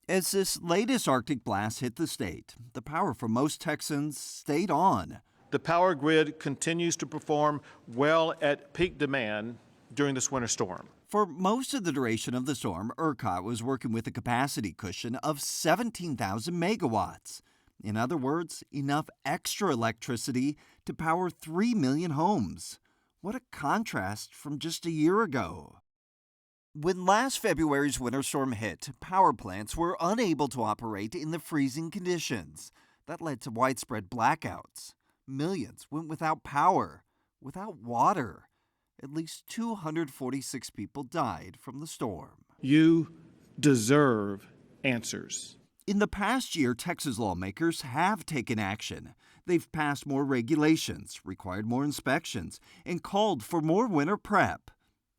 As this latest Arctic blast hit the state, the power for most Texans stayed on. The power grid continues to perform well at peak demand during this winter storm. For most of the duration of the storm, ERCOT was working with a capacity cushion of 17,000 megawatts. In other words, enough extra electricity to power 3 million homes. What a contrast from just a year ago. When last February's winter storm hit, power plants were unable to operate in the freezing conditions. That led to widespread blackouts. Millions went without power, without water. At least 246 people died from the storm. You deserve answers. In the past year, Texas lawmakers have taken action. They've passed more regulations, required more inspections, and called for more winter prep.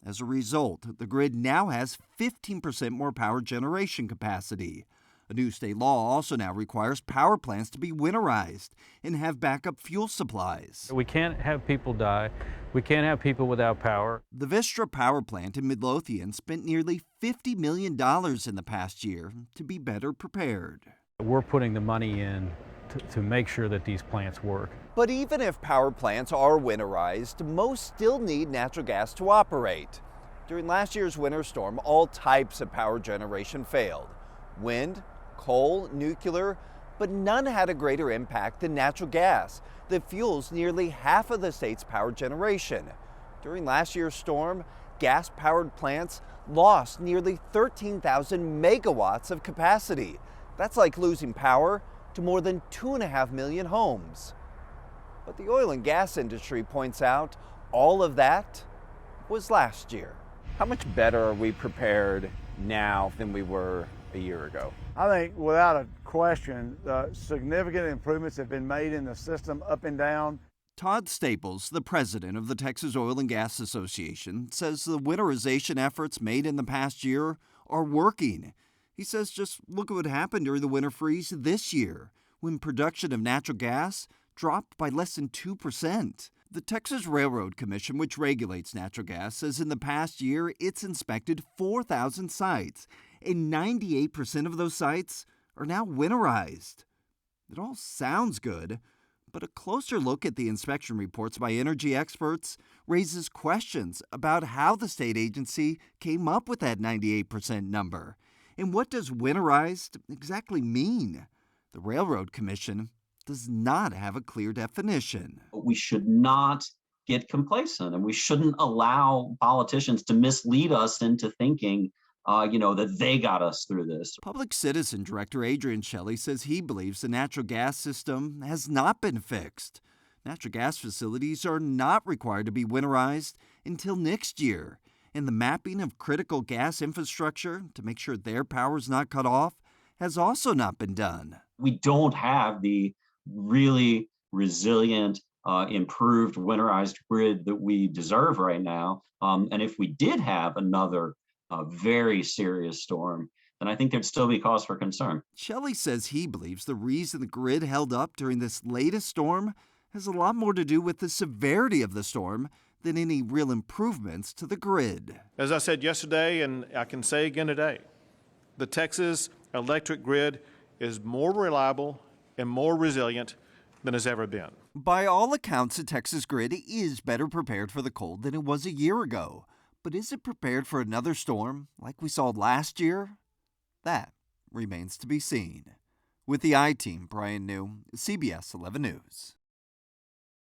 As a result, the grid now has 15% more power generation capacity. A new state law also now requires power plants to be winterized and have backup fuel supplies. We can't have people die. We can't have people without power. The Vistra power plant in Midlothian spent nearly $50 million in the past year to be better prepared. We're putting the money in to make sure that these plants work. But even if power plants are winterized, most still need natural gas to operate. During last year's winter storm, all types of power generation failed. Wind, coal, nuclear, but none had a greater impact than natural gas that fuels nearly half of the state's power generation. During last year's storm, gas-powered plants lost nearly 13,000 megawatts of capacity. That's like losing power to more than 2.5 million homes. But the oil and gas industry points out all of that was last year. How much better are we prepared now than we were a year ago? I think without a question, significant improvements have been made in the system up and down. Todd Staples, the president of the Texas Oil and Gas Association, says the winterization efforts made in the past year are working. He says just look at what happened during the winter freeze this year, when production of natural gas dropped by less than 2%. The Texas Railroad Commission, which regulates natural gas, says in the past year it's inspected 4,000 sites, and 98% of those sites are now winterized. It all sounds good, but a closer look at the inspection reports by energy experts raises questions about how the state agency came up with that 98% number. And what does winterized exactly mean? The Railroad Commission does not have a clear definition. We should not get complacent, and we shouldn't allow politicians to mislead us into thinking, that they got us through this. Public Citizen Director Adrian Shelley says he believes the natural gas system has not been fixed. Natural gas facilities are not required to be winterized until next year, and the mapping of critical gas infrastructure to make sure their power is not cut off has also not been done. We don't have the really resilient, improved winterized grid that we deserve right now. And if we did have another very serious storm, then I think there'd still be cause for concern. Shelley says he believes the reason the grid held up during this latest storm has a lot more to do with the severity of the storm than any real improvements to the grid. As I said yesterday, and I can say again today, the Texas electric grid is more reliable and more resilient than it's ever been. By all accounts, the Texas grid is better prepared for the cold than it was a year ago. But is it prepared for another storm like we saw last year? That remains to be seen. With the I-Team, Brian New, CBS 11 News.